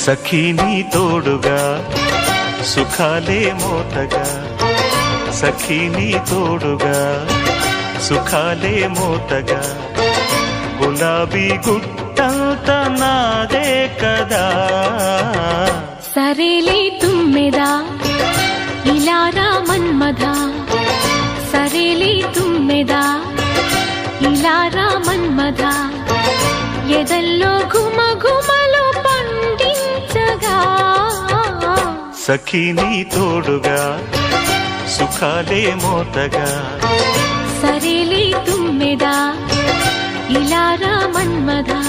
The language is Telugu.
సఖీ నీ తోడుగా సుఖాలే మోతగా, సఖీ నీ తోడుగా సుఖాలే మోతగా, గులాబీ గుట్టంత నాదే కదా. సరేలే తుమ్మెదా ఇలా రా మన్మధా, సరేలే తుమ్మెదా ఇలా రా మన్మధా, ఎదల్లో ఘుమ ఘుమలు పండించగా. సఖీ నీ తోడుగా సుఖాలే మోతగా, సరేలే తుమ్మెదా ఇలా రా మన్మధా.